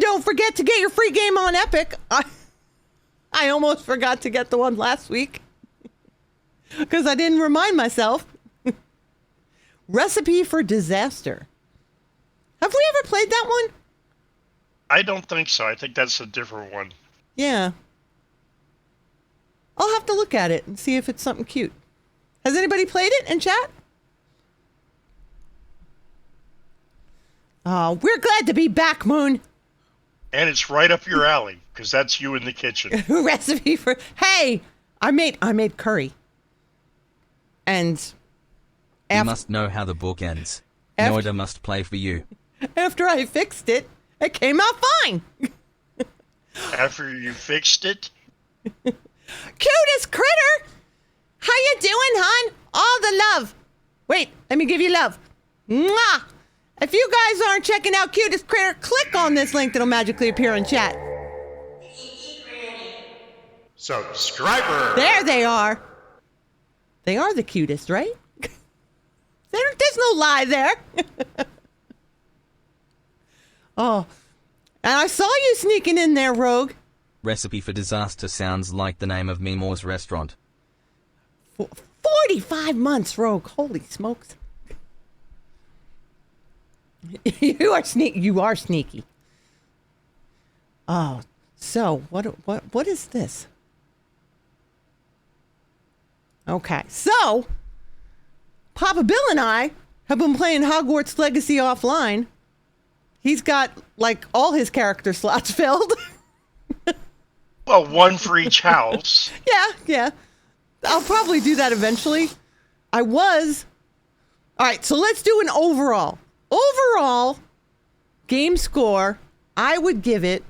don't forget to get your free game on Epic. I almost forgot to get the one last week because I didn't remind myself. Recipe for Disaster. Have we ever played that one? I don't think so. I think that's a different one. Yeah. I'll have to look at it and see if it's something cute. Has anybody played it in chat? Oh, we're glad to be back, Moon. And it's right up your alley, because that's you in the kitchen. Recipe for... Hey, I made curry. And... You must know how the book ends. Noida must play for you. After I fixed it, it came out fine. After you fixed it? Cutest critter! How you doing, hon? All the love. Wait, let me give you love. Mwah! If you guys aren't checking out Cutest Critter, click on this link that'll magically appear in chat. Subscriber! There they are. They are the cutest, right? There's no lie there. Oh, and I saw you sneaking in there, Rogue. Recipe for Disaster sounds like the name of Meemaw's restaurant. 45 months, Rogue. Holy smokes. You are sneaky. Oh, so what is this? Okay, so Papa Bill and I have been playing Hogwarts Legacy offline. He's got like all his character slots filled. Well, one for each house. Yeah. I'll probably do that eventually. All right, so let's do an overall. Overall game score, I would give it,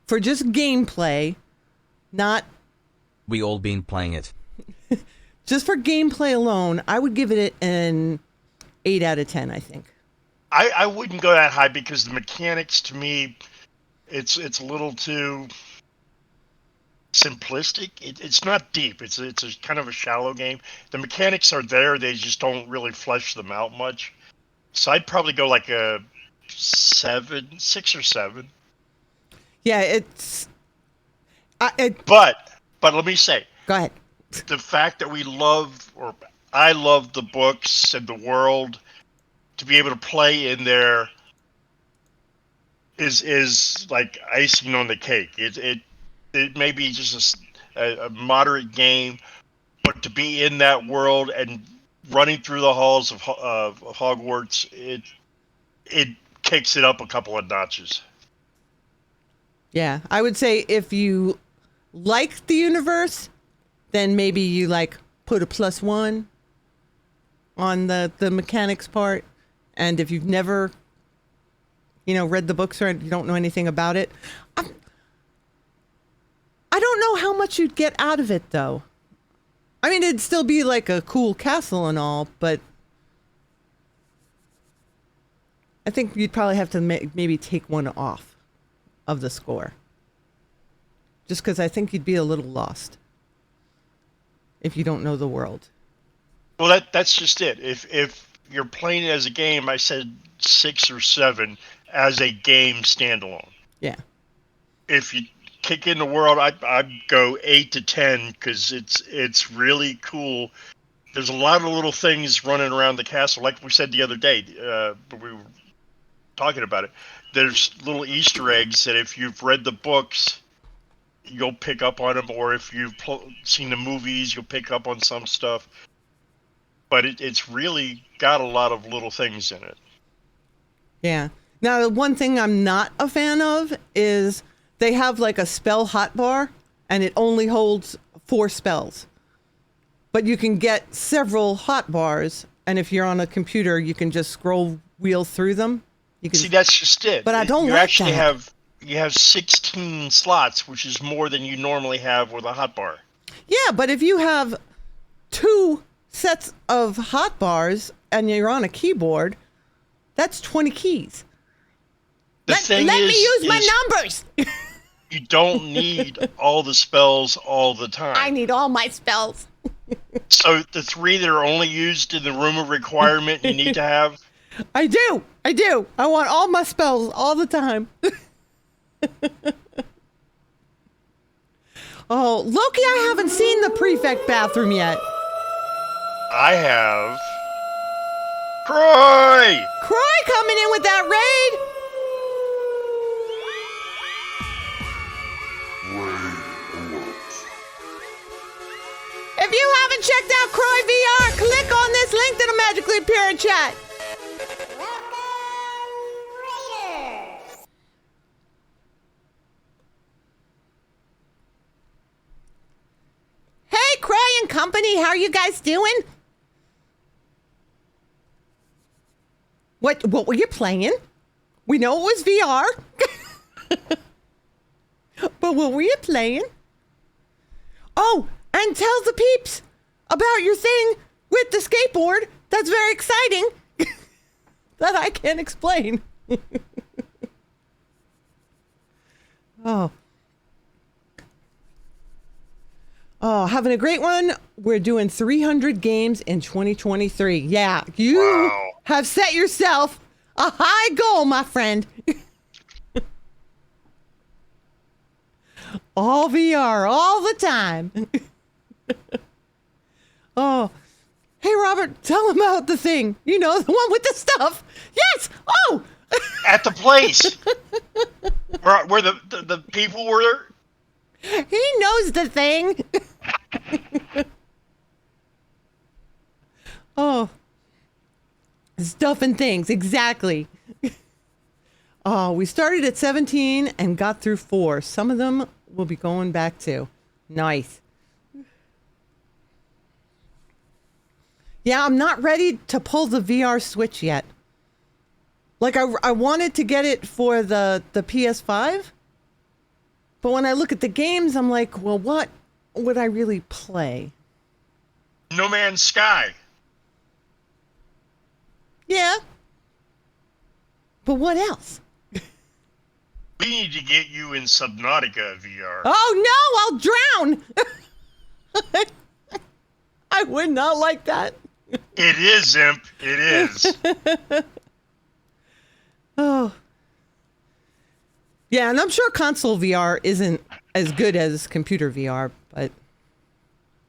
for just gameplay, not... We all been playing it. Just for gameplay alone, I would give it an 8 out of 10, I think. I wouldn't go that high because the mechanics, to me, it's a little too simplistic. It's not deep. It's a kind of a shallow game. The mechanics are there. They just don't really flesh them out much. So I'd probably go like a 6 or 7. Yeah, it's... But let me say... Go ahead. The fact that I love the books and the world, to be able to play in there is like icing on the cake. It may be just a moderate game, but to be in that world and running through the halls of Hogwarts, it kicks it up a couple of notches. Yeah, I would say if you like the universe, then maybe you like put a +1 on the mechanics part. And if you've never, read the books or you don't know anything about it, I don't know how much you'd get out of it, though. I mean, it'd still be like a cool castle and all, but I think you'd probably have to maybe take one off of the score. Just because I think you'd be a little lost if you don't know the world. Well, that's just it. If you're playing it as a game, I said 6 or 7 as a game standalone. Yeah. If you kick in the world, I'd go 8 to 10 because it's really cool. There's a lot of little things running around the castle, like we said the other day. We were talking about it. There's little Easter eggs that if you've read the books, you'll pick up on them, or if you've seen the movies, you'll pick up on some stuff. But it's really got a lot of little things in it. Yeah. Now, the one thing I'm not a fan of is they have like a spell hotbar, and it only holds 4 spells. But you can get several hotbars, and if you're on a computer, you can just scroll wheel through them. You can see, that's just it. But I don't you like actually that. You have 16 slots, which is more than you normally have with a hotbar. Yeah, but if you have 2 sets of hotbars and you're on a keyboard, that's 20 keys. Let me use my numbers. You don't need all the spells all the time. I need all my spells. So the 3 that are only used in the room of requirement you need to have? I do. I want all my spells all the time. Oh, Loki, I haven't seen the prefect bathroom yet. I have. Croy! Croy coming in with that raid. If you haven't checked out Croy VR, click on this link that'll magically appear in chat. Hey, Croy and company, how are you guys doing? What were you playing? We know it was VR. But what were you playing? Oh, and tell the peeps about your thing with the skateboard. That's very exciting. That I can't explain. Oh. Oh, having a great one. We're doing 300 games in 2023. Yeah, you have set yourself a high goal, my friend. All VR, all the time. Oh, hey, Robert, tell him about the thing. You know, the one with the stuff. Yes. Oh. At the place where the people were. He knows the thing. Oh. Stuff and things, exactly. Oh, we started at 17 and got through 4. Some of them we'll be going back to. Nice. Yeah, I'm not ready to pull the VR Switch yet. Like, I wanted to get it for the PS5. But when I look at the games, I'm like, well, what would I really play? No Man's Sky. Yeah. But what else? We need to get you in Subnautica VR. Oh, no, I'll drown. I would not like that. It is, Imp. It is. Oh. Yeah, and I'm sure console VR isn't as good as computer VR, but...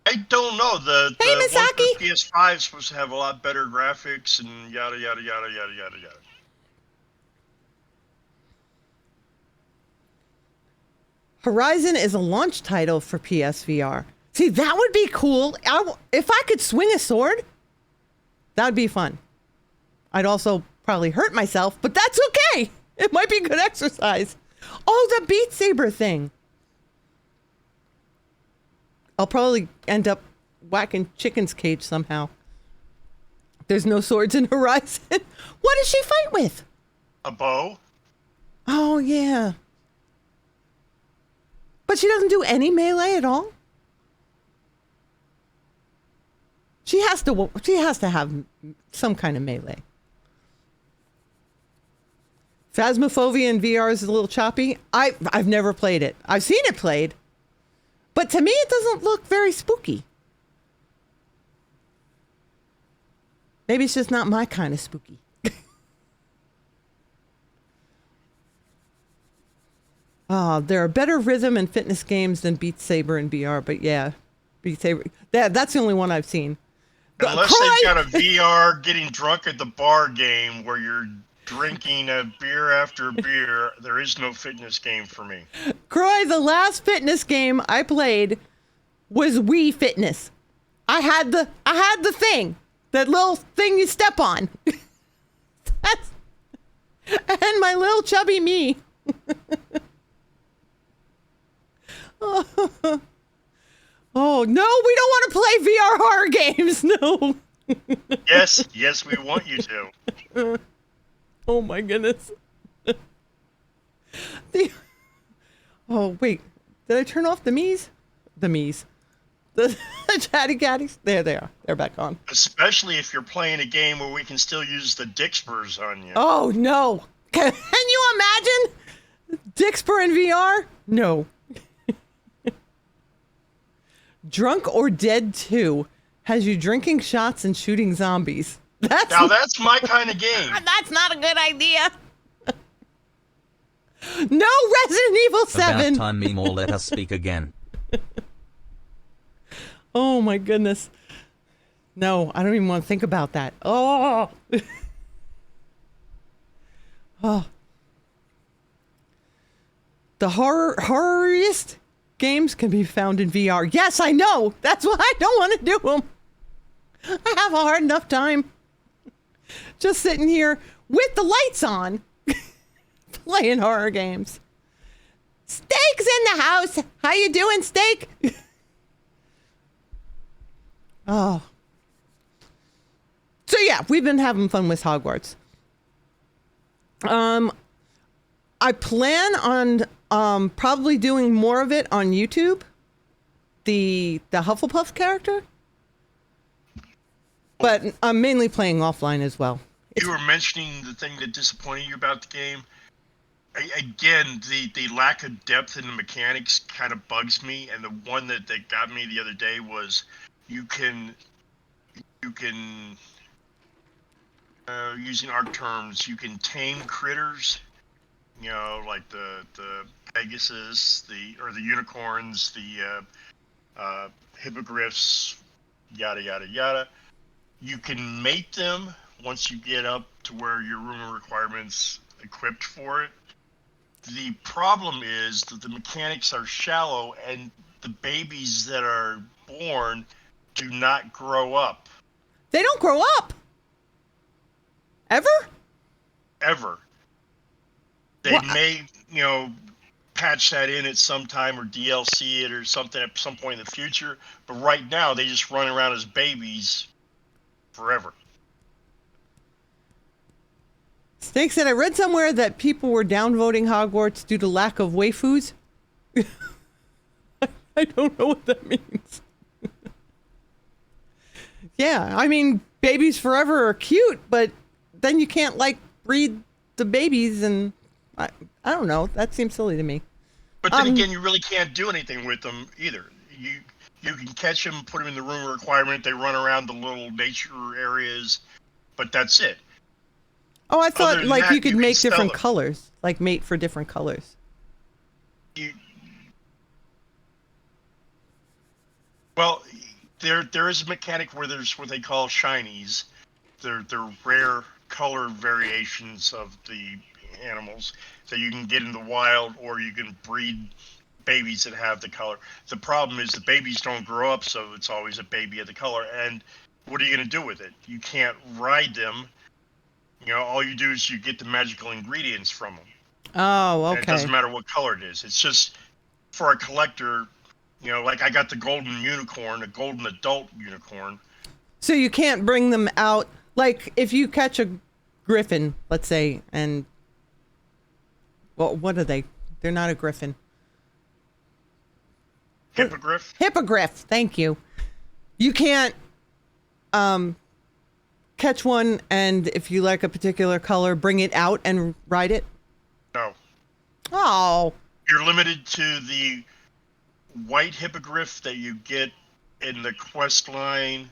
I don't know. The Hey, one Misaki! for PS5 is supposed to have a lot better graphics and yada, yada, yada, yada, yada, yada. Horizon is a launch title for PSVR. See, that would be cool. If I could swing a sword, that would be fun. I'd also probably hurt myself, but that's okay. It might be good exercise. Oh, the Beat Saber thing. I'll probably end up whacking Chicken's cage somehow. There's no swords in Horizon. What does she fight with? A bow? Oh, yeah. But she doesn't do any melee at all? She has to have some kind of melee. Phasmophobia in VR is a little choppy. I've never played it. I've seen it played. But to me, it doesn't look very spooky. Maybe it's just not my kind of spooky. There are better rhythm and fitness games than Beat Saber in VR, but yeah, Beat Saber. That's the only one I've seen. Unless they've got a VR getting drunk at the bar game where you're drinking a beer after beer, there is no fitness game for me. Croy, the last fitness game I played was Wii Fitness. I had the thing, that little thing you step on. And my little chubby me. Oh, no, we don't want to play VR horror games. No. Yes, we want you to. Oh, my goodness. Oh, wait. Did I turn off the Miis? The Miis. The chatty catties? There they are. They're back on. Especially if you're playing a game where we can still use the dick spurs on you. Oh, no. Can you imagine? Dick spur in VR? No. Drunk or Dead 2 has you drinking shots and shooting zombies. That's my kind of game. That's not a good idea. No Resident Evil 7. About time, meme, or let us speak again. Oh my goodness. No, I don't even want to think about that. Oh. Oh. The horrorist games can be found in VR. Yes, I know. That's why I don't want to do them. I have a hard enough time just sitting here with the lights on playing horror games. Steak's in the house. How you doing, Steak? Oh. So yeah, we've been having fun with Hogwarts. I plan on probably doing more of it on YouTube. The Hufflepuff character. But I'm mainly playing offline as well. You were mentioning the thing that disappointed you about the game. Again, the lack of depth in the mechanics kind of bugs me. And the one that got me the other day was you can using our terms, you can tame critters. You know, like the Pegasus, the unicorns, the hippogriffs, yada yada yada. You can mate them once you get up to where your room requirements equipped for it. The problem is that the mechanics are shallow and the babies that are born do not grow up. They don't grow up. Ever? Ever. They may, patch that in at some time or DLC it or something at some point in the future. But right now, they just run around as babies forever. Snake said, I read somewhere that people were downvoting Hogwarts due to lack of waifus. I don't know what that means. Yeah, I mean, babies forever are cute, but then you can't, breed the babies, and I don't know. That seems silly to me. But then again, you really can't do anything with them either. You can catch them, put them in the room requirement, they run around the little nature areas, but that's it. Oh, I thought that, you could make different them. colors, like mate for different colors. Well, there is a mechanic where there's what they call shinies. They're rare color variations of the animals that you can get in the wild, or you can breed babies that have the color. The problem is the babies don't grow up, so it's always a baby of the color. And what are you going to do with it? You can't ride them. All you do is you get the magical ingredients from them. Oh, okay. And it doesn't matter what color it is. It's just for a collector, like I got the golden unicorn, a golden adult unicorn. So you can't bring them out, like if you catch a griffin, let's say, and, well, what are they? They're not a griffin. Hippogriff? Hippogriff, thank you. You can't catch one, and if you like a particular color, bring it out and ride it? No. Oh. You're limited to the white hippogriff that you get in the quest line.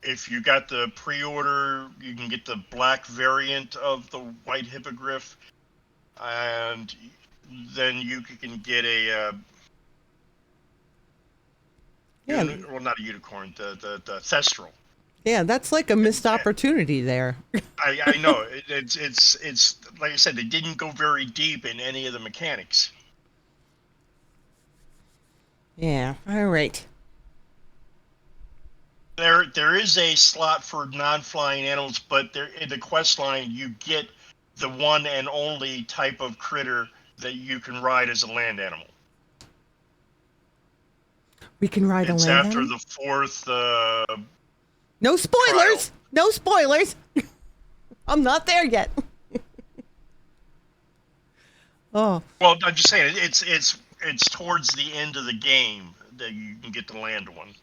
If you got the pre-order, you can get the black variant of the white hippogriff, and then you can get a well, not a unicorn, the thestral. Yeah, that's like a missed opportunity there. I know. It's like I said, they didn't go very deep in any of the mechanics. Yeah, all right. There is a slot for non-flying animals, but in the quest line, you get the one and only type of critter that you can ride as a land animal. We can ride a land animal? It's after the fourth... no spoilers! trial. No spoilers! I'm not there yet. Oh. Well, I'm just saying, it's towards the end of the game that you can get the land one.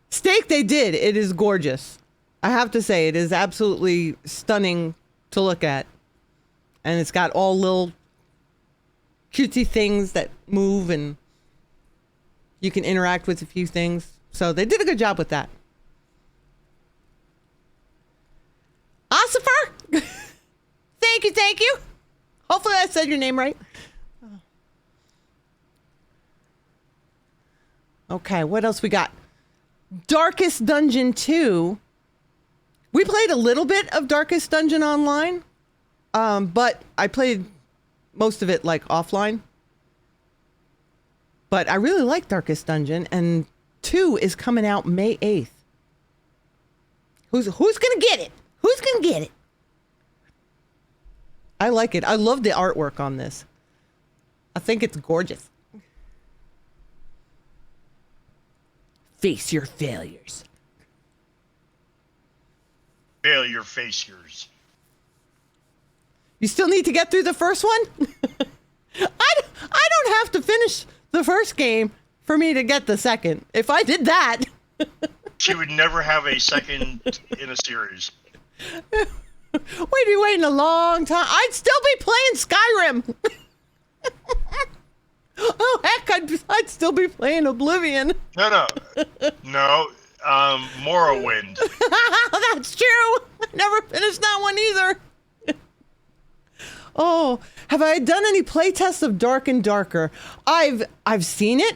Steak, they did. It is gorgeous. I have to say, it is absolutely stunning to look at. And it's got all little cutesy things that move, and you can interact with a few things. So they did a good job with that. Thank you. Hopefully I said your name right. Okay, what else we got? Darkest Dungeon 2. We played a little bit of Darkest Dungeon online, but I played most of it like offline. But I really like Darkest Dungeon, and 2 is coming out May 8th. Who's gonna get it? Who's gonna get it? I like it. I love the artwork on this. I think it's gorgeous. Face your failures. Failure, face yours. You still need to get through the first one? I don't have to finish the first game for me to get the second. If I did that... She would never have a second in a series. We'd be waiting a long time. I'd still be playing Skyrim. Oh, heck, I'd still be playing Oblivion. No. Morrowind. That's true. I never finished that one either. Oh, have I done any playtests of Dark and Darker? I've seen it,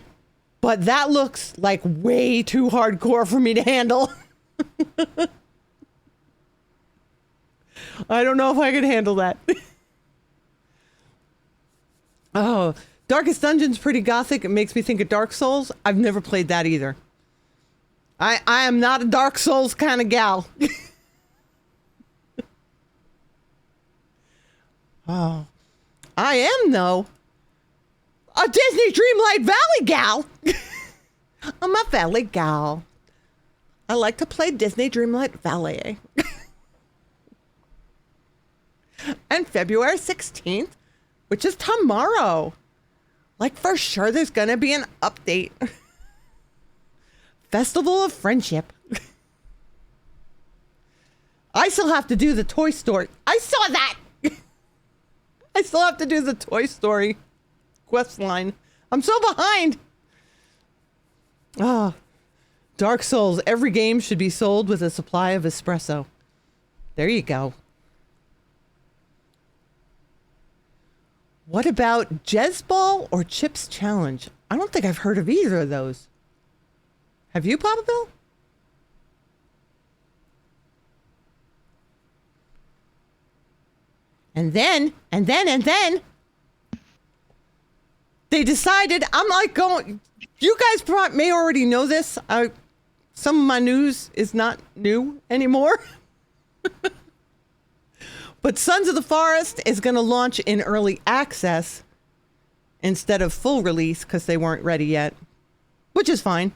but that looks like way too hardcore for me to handle. I don't know if I could handle that. Oh, Darkest Dungeon's pretty gothic. It makes me think of Dark Souls. I've never played that either. I am not a Dark Souls kind of gal. Oh, I am, though, a Disney Dreamlight Valley gal. I'm a Valley gal. I like to play Disney Dreamlight Valley. And February 16th, which is tomorrow. Like, for sure, there's going to be an update. Festival of Friendship. I still have to do the Toy Story. I saw that. I still have to do the Toy Story quest line. I'm so behind. Oh, Dark Souls. Every game should be sold with a supply of espresso. There you go. What about Jezball or Chips Challenge? I don't think I've heard of either of those. Have you, Papa Bill? And then, they decided, I'm like going, you guys may already know this. Some of my news is not new anymore. But Sons of the Forest is going to launch in early access instead of full release because they weren't ready yet, which is fine.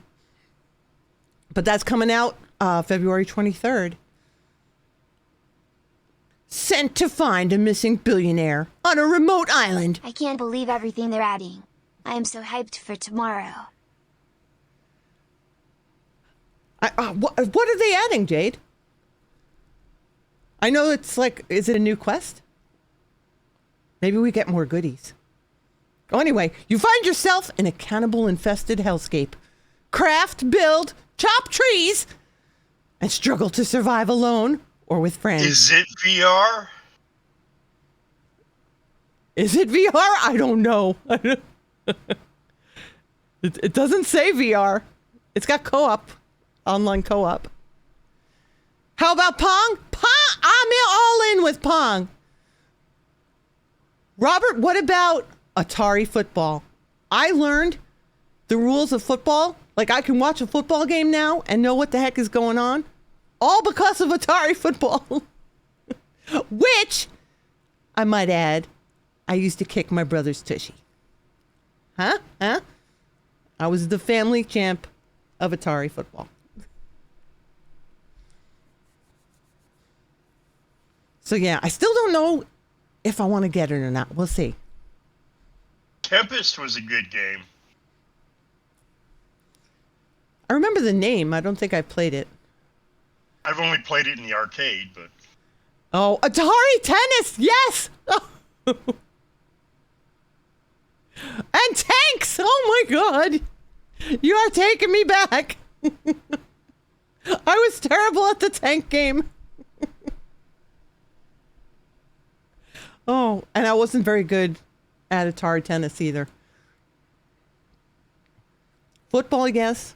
But that's coming out February 23rd. Sent to find a missing billionaire on a remote island. I can't believe everything they're adding. I am so hyped for tomorrow. What are they adding, Jade? I know it's like, is it a new quest? Maybe we get more goodies. Oh, anyway, you find yourself in a cannibal-infested hellscape. Craft, build, chop trees, and struggle to survive alone or with friends. Is it VR? Is it VR? I don't know. It doesn't say VR. It's got co-op, online co-op. How about Pong? Pong! I'm all in with Pong. Robert, what about Atari football? I learned the rules of football. Like, I can watch a football game now and know what the heck is going on. All because of Atari football. Which, I might add, I used to kick my brother's tushy. Huh? I was the family champ of Atari football. So yeah, I still don't know if I want to get it or not. We'll see. Tempest was a good game. I remember the name. I don't think I played it. I've only played it in the arcade, but... Oh, Atari Tennis! Yes! And tanks! Oh my god! You are taking me back! I was terrible at the tank game. Oh, and I wasn't very good at Atari tennis either. Football, yes.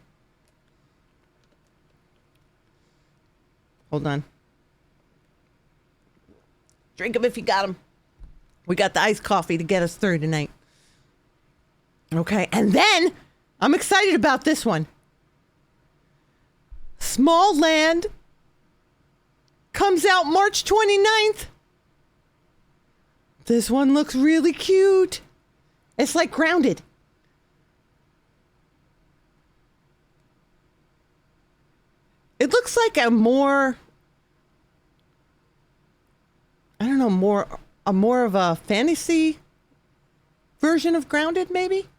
Hold on. Drink them if you got them. We got the iced coffee to get us through tonight. Okay, and then I'm excited about this one. Small Land comes out March 29th. This one looks really cute. It's like Grounded. It looks like a more, I don't know, more of a fantasy version of Grounded, maybe?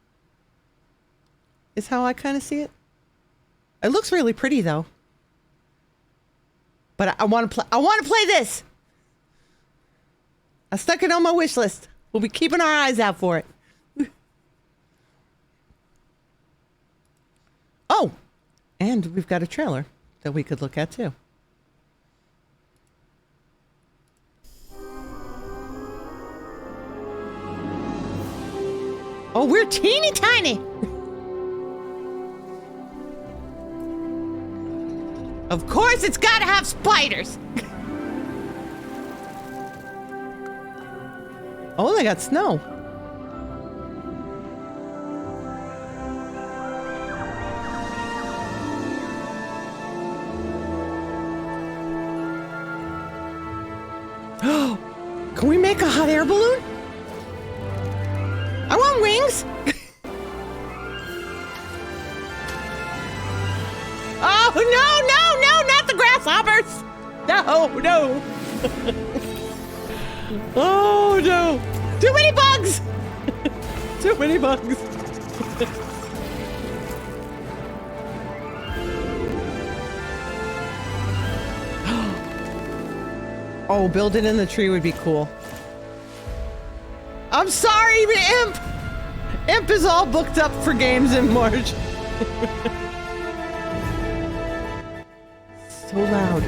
Is how I kind of see it. It looks really pretty though. But I want to play this. I stuck it on my wish list. We'll be keeping our eyes out for it. Oh, and we've got a trailer that we could look at too. Oh, we're teeny tiny. Of course, it's got to have spiders. Oh, they got snow. Can we make a hot air balloon? I want wings. Oh, no, not the grasshoppers. No. Oh, no. Too many bugs. Too many bugs. Oh, build it in the tree would be cool. I'm sorry, Imp. Imp is all booked up for games in March. So loud.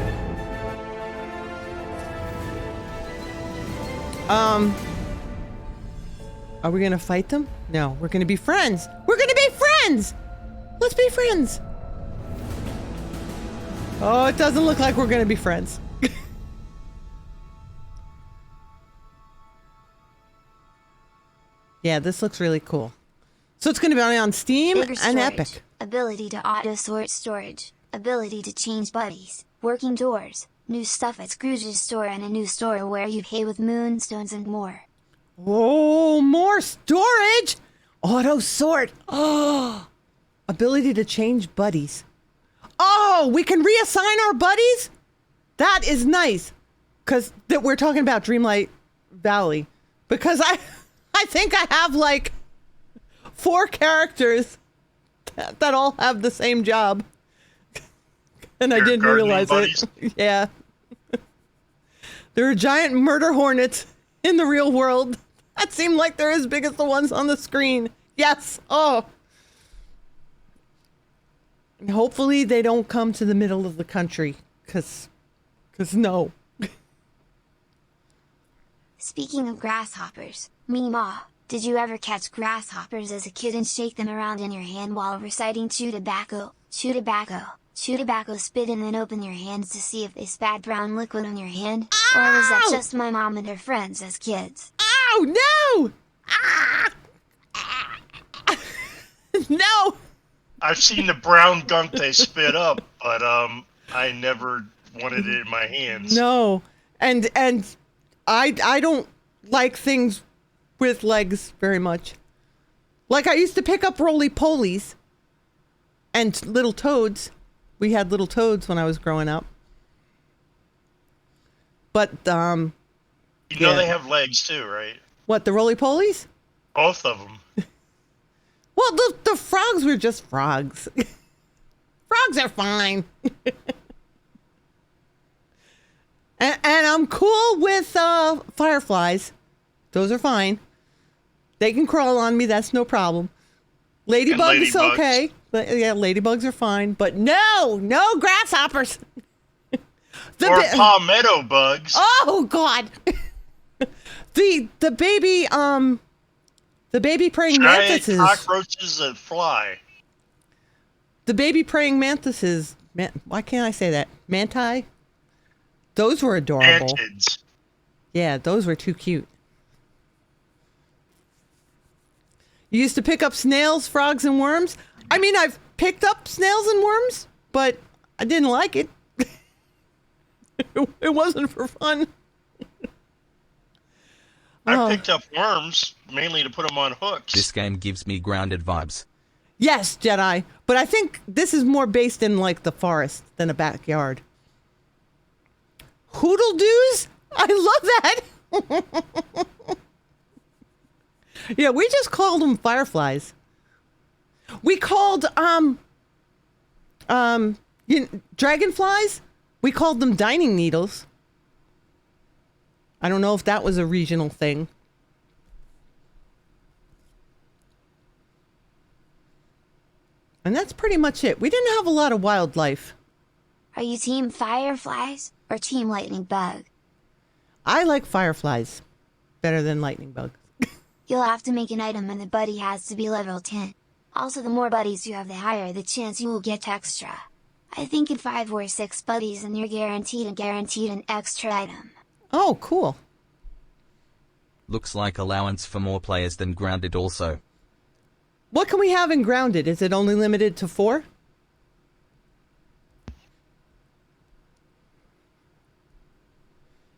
Are we gonna fight them? No, we're gonna be friends. We're gonna be friends. Let's be friends. Oh, it doesn't look like we're gonna be friends. Yeah, this looks really cool. So it's going to be on Steam Bigger and storage, Epic. Ability to auto-sort storage. Ability to change buddies. Working doors. New stuff at Scrooge's store and a new store where you pay with moonstones and more. Oh, more storage! Auto sort. Oh, ability to change buddies. Oh, we can reassign our buddies? That is nice. Because we're talking about Dreamlight Valley. Because I think I have like 4 characters that all have the same job. And I didn't realize it. Yeah. There are giant murder hornets in the real world that seem like they're as big as the ones on the screen. Yes. Oh. And hopefully they don't come to the middle of the country. Cause no. Speaking of grasshoppers, Meemaw, did you ever catch grasshoppers as a kid and shake them around in your hand while reciting chew tobacco, chew tobacco, chew tobacco, spit and then open your hands to see if they spat brown liquid on your hand? Ow! Or was that just my mom and her friends as kids? Oh, no! No! I've seen the brown gunk they spit up, but I never wanted it in my hands. No. And I don't like things with legs very much. Like I used to pick up roly-polies and little toads. We had little toads when I was growing up. But you know they have legs too, right? What, the roly-polies? Both of them. Well, the frogs were just frogs. Frogs are fine. and I'm cool with fireflies. Those are fine. They can crawl on me. That's no problem. Ladybugs is okay. Yeah, ladybugs are fine. But no grasshoppers. Or palmetto bugs. Oh, God. The baby praying Giant mantises. cockroaches that fly. The baby praying mantises. Why can't I say that? Manti. Those were adorable. Mantids. Yeah, those were too cute. You used to pick up snails, frogs, and worms. I mean, I've picked up snails and worms, but I didn't like it. It wasn't for fun. I picked up worms mainly to put them on hooks. This game gives me grounded vibes. Yes, Jedi. But I think this is more based in like the forest than a backyard. Hoodle doos? I love that. Yeah, we just called them fireflies. We called dragonflies. We called them dining needles. I don't know if that was a regional thing. And that's pretty much it. We didn't have a lot of wildlife. Are you team fireflies or team lightning bug? I like fireflies better than lightning bugs. You'll have to make an item and the buddy has to be level 10. Also, the more buddies you have, the higher the chance you will get extra. I think in 5 or 6 buddies and you're guaranteed an extra item. Oh, cool. Looks like allowance for more players than grounded also. What can we have in grounded? Is it only limited to 4?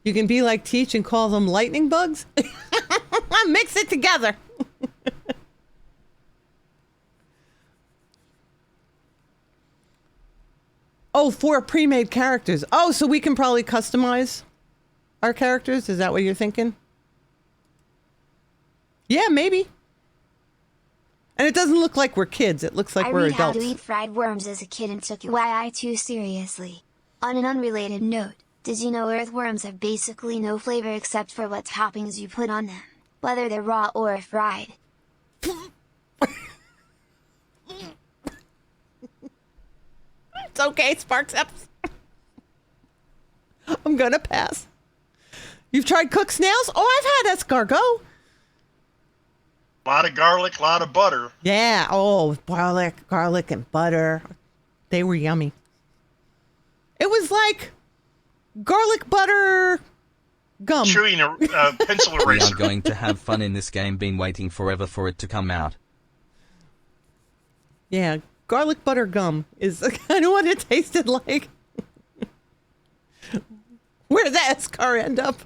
You can be like Teach and call them lightning bugs? Mix it together. Oh, 4 pre-made characters. Oh, so we can probably customize our characters? Is that what you're thinking? Yeah, maybe. And it doesn't look like we're kids. It looks like we're adults. I read how to eat fried worms as a kid and took YI too seriously. On an unrelated note, did you know earthworms have basically no flavor except for what toppings you put on them, whether they're raw or fried? It's okay, Sparkseps. I'm gonna pass. You've tried cooked snails? Oh, I've had escargot. A lot of garlic, a lot of butter. Yeah. Oh, garlic and butter. They were yummy. It was like garlic butter gum. Chewing a pencil We eraser. are going to have fun in this game. Been waiting forever for it to come out. Yeah, garlic butter gum is kind of what it tasted like. Where did that escar end up?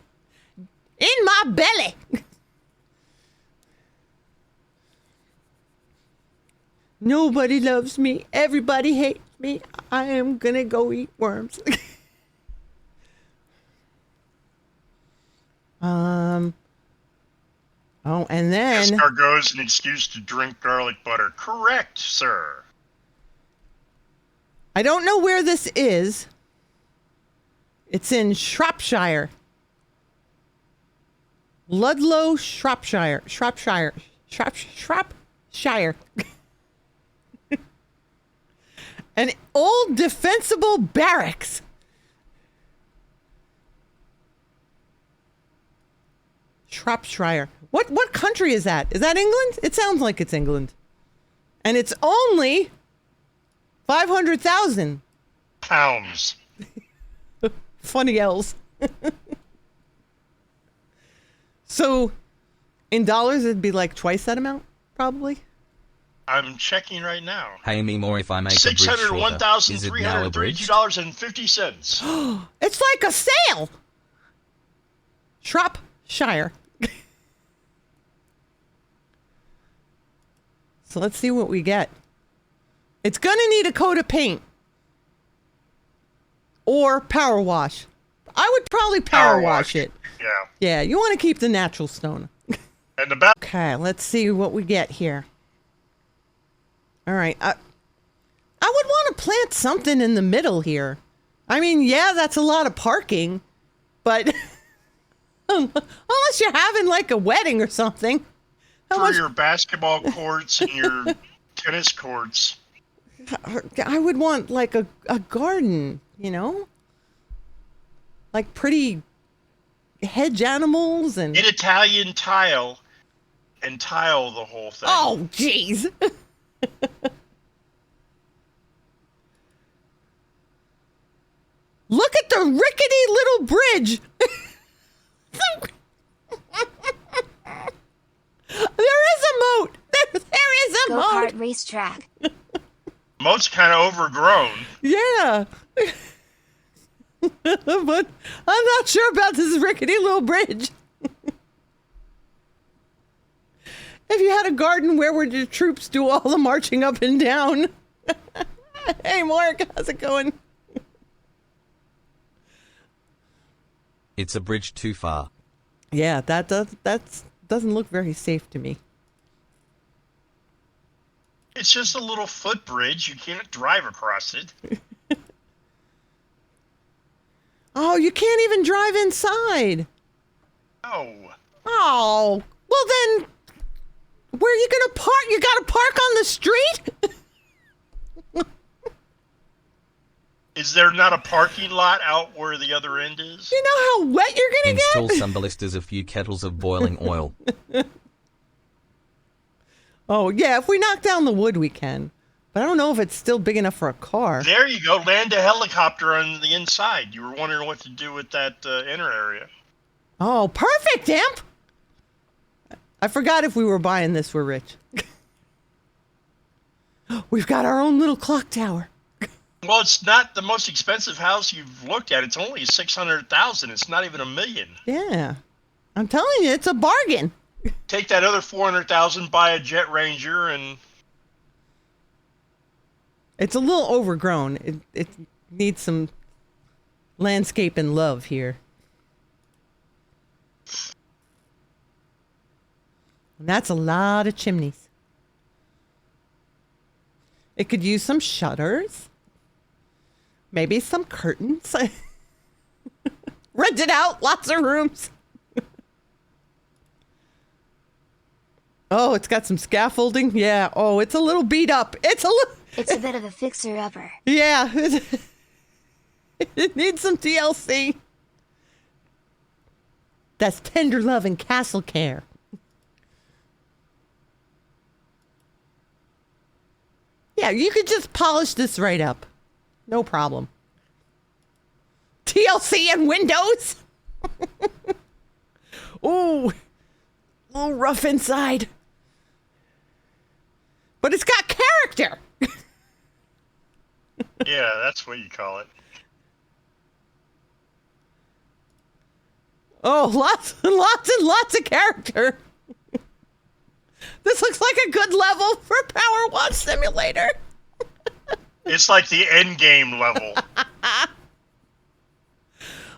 In my belly. Nobody loves me. Everybody hates me. I am gonna go eat worms. Oh, and then Escargot is an excuse to drink garlic butter. Correct, sir. I don't know where this is. It's in Shropshire. Ludlow, Shropshire. Shropshire. An old defensible barracks. Shropshire. What country is that? Is that England? It sounds like it's England. And it's only 500,000. Pounds. Funny L's. So, in dollars, it'd be like twice that amount, probably. I'm checking right now. Pay me more if I make a bridge shorter. Is it now abridged? $601,332.50. It's like a sale. Shropshire. So let's see what we get. It's gonna need a coat of paint or power wash. I would probably power wash it. Yeah. Yeah, you want to keep the natural stone. And the back. Okay, let's see what we get here. All right, I would want to plant something in the middle here. I mean, yeah, that's a lot of parking, but unless you're having like a wedding or something. For your basketball courts and your tennis courts. I would want like a garden, you know? Like pretty hedge animals and... Get Italian tile and tile the whole thing. Oh, jeez. Look at the rickety little bridge. There is a moat. There is a moat. Go-kart racetrack. Moat's kind of overgrown. Yeah. But I'm not sure about this rickety little bridge. If you had a garden, where would your troops do all the marching up and down? Hey, Mark, how's it going? It's a bridge too far. Yeah, that doesn't look very safe to me. It's just a little footbridge. You can't drive across it. Oh, you can't even drive inside. Oh. Oh, well then, where are you gonna park? You gotta park on the street? Is there not a parking lot out where the other end is? You know how wet you're gonna Install get? some ballistas, a few kettles of boiling oil. Oh, yeah, if we knock down the wood, we can. But I don't know if it's still big enough for a car. There you go. Land a helicopter on the inside. You were wondering what to do with that inner area. Oh, perfect, Imp! I forgot if we were buying this, we're rich. We've got our own little clock tower. Well, it's not the most expensive house you've looked at. It's only $600,000. It's not even $1 million. Yeah. I'm telling you, it's a bargain. Take that other $400,000, buy a Jet Ranger, and It's a little overgrown. It needs some landscape and love here. And that's a lot of chimneys. It could use some shutters. Maybe some curtains. Rent it out. Lots of rooms. Oh, it's got some scaffolding. Yeah. Oh, it's a little beat up. It's It's a bit of a fixer-upper. Yeah. It needs some TLC. That's tender love and castle care. Yeah, you could just polish this right up. No problem. TLC and windows. Ooh, a little rough inside. But it's got character. yeah, that's what you call it. Oh, lots and lots and lots of character. This looks like a good level for Power Wash Simulator. It's like the end game level.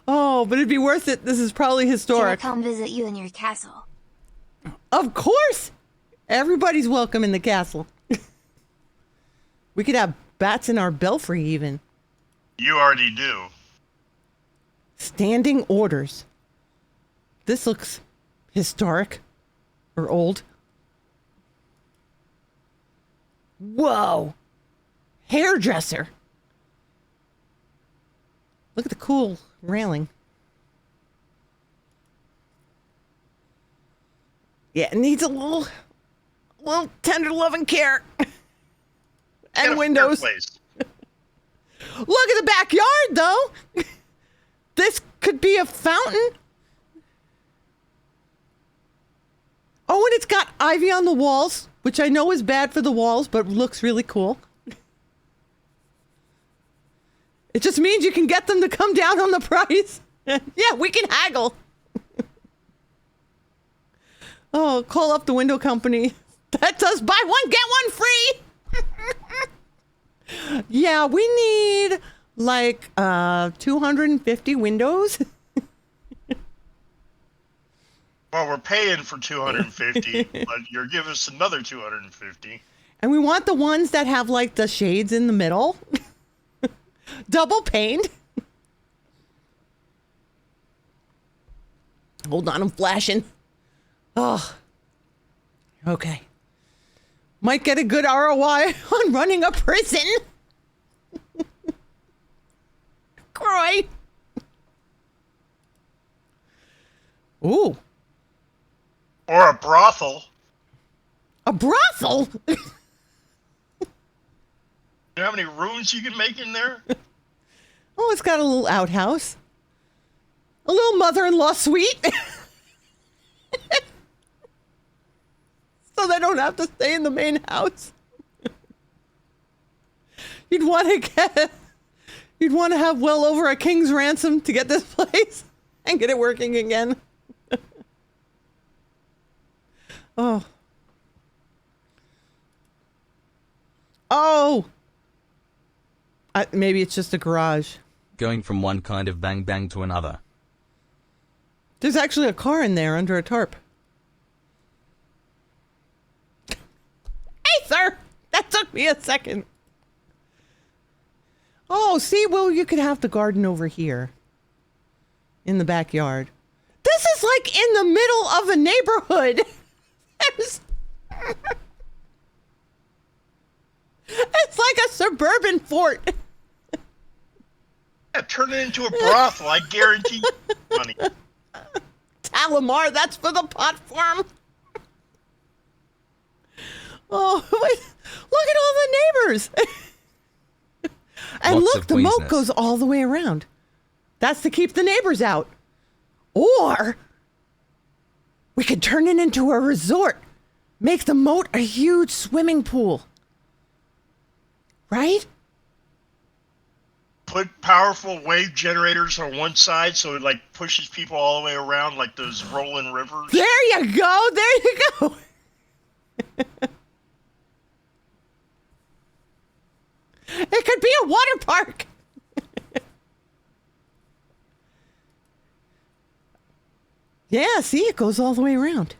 Oh, but it'd be worth it. This is probably Can I historic. come visit you in your castle? Of course. Everybody's welcome in the castle. We could have bats in our belfry even. You already do. Standing orders. This looks historic. Or old. Whoa. Hairdresser. Look at the cool railing. Yeah, it needs a little tender love and care. Get And a windows. fireplace. Look at the backyard, though. This could be a fountain. Oh, and it's got ivy on the walls, which I know is bad for the walls, but looks really cool. It just means you can get them to come down on the price. Yeah, we can haggle. Oh, call up the window company. That does buy one, get one free. Yeah, we need like 250 windows. Well, we're paying for 250, but you're giving us another 250. And we want the ones that have like the shades in the middle. Double paned. Hold on, I'm flashing. Oh. Okay. Might get a good ROI on running a prison. Croy. Ooh. Or a brothel. A brothel? You know how many rooms you can make in there? Oh, it's got a little outhouse. A little mother-in-law suite. So they don't have to stay in the main house. You'd want to have well over a king's ransom to get this place and get it working again. Oh. Oh. Maybe it's just a garage. Going from one kind of bang bang to another. There's actually a car in there under a tarp. Hey, sir! That took me a second. Oh, see, well, you could have the garden over here. In the backyard. This is like in the middle of a neighborhood. It's like a suburban fort. Yeah, turn it into a brothel. I guarantee you money. Talamar, that's for the pot farm. Oh, look at all the neighbors. And Lots look, of the moat queasness. goes all the way around. That's to keep the neighbors out. Or we could turn it into a resort. Make the moat a huge swimming pool. Right? Put powerful wave generators on one side so it like pushes people all the way around like those rolling rivers. There you go. There you go. It could be a water park. Yeah, see, it goes all the way around.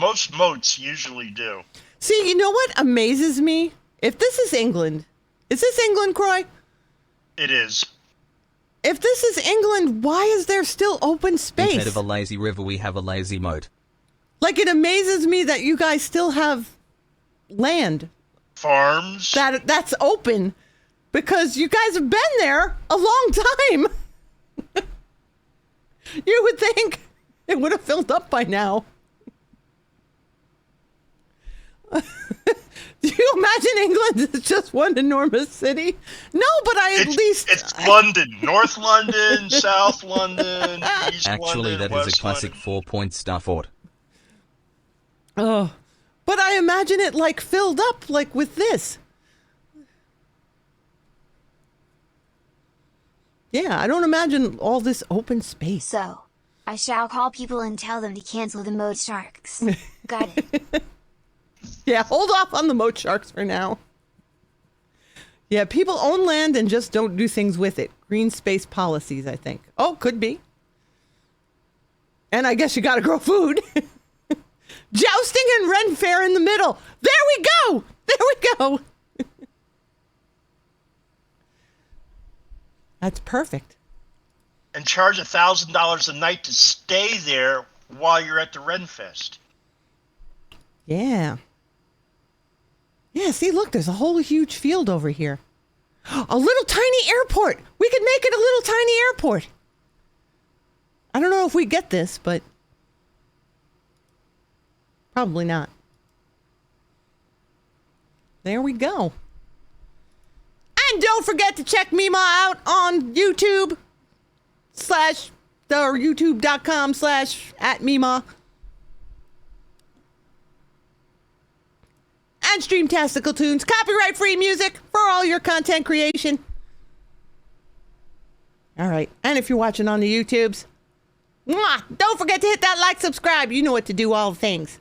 Most moats usually do. See, you know what amazes me? If this is England, is this England, Croy? It is. If this is England, why is there still open space? Instead of a lazy river, we have a lazy moat. Like, it amazes me that you guys still have land Farms. that's open, because you guys have been there a long time. You would think it would have filled up by now. Do you imagine England is just one enormous city? No, but It's London. North London, South London, East Actually, London, that is a West classic London. 4-point star fort. Oh, but I imagine it like filled up like with this. Yeah, I don't imagine all this open space. So, I shall call people and tell them to cancel the mode sharks. Got it. Yeah, hold off on the moat sharks for now. Yeah, people own land and just don't do things with it. Green space policies, I think. Oh, could be. And I guess you gotta grow food. Jousting and Ren Fair in the middle. There we go! There we go! That's perfect. And charge $1,000 a night to stay there while you're at the Renfest. Yeah. Yeah, see, look, there's a whole huge field over here. A little tiny airport. We could make it a little tiny airport. I don't know if we get this, but probably not. There we go. And don't forget to check Mima out on YouTube or youtube.com/@Mima. And StreamtasticalTunes, copyright-free music for all your content creation. All right, and if you're watching on the YouTubes, don't forget to hit that like, subscribe. You know what to do, all the things.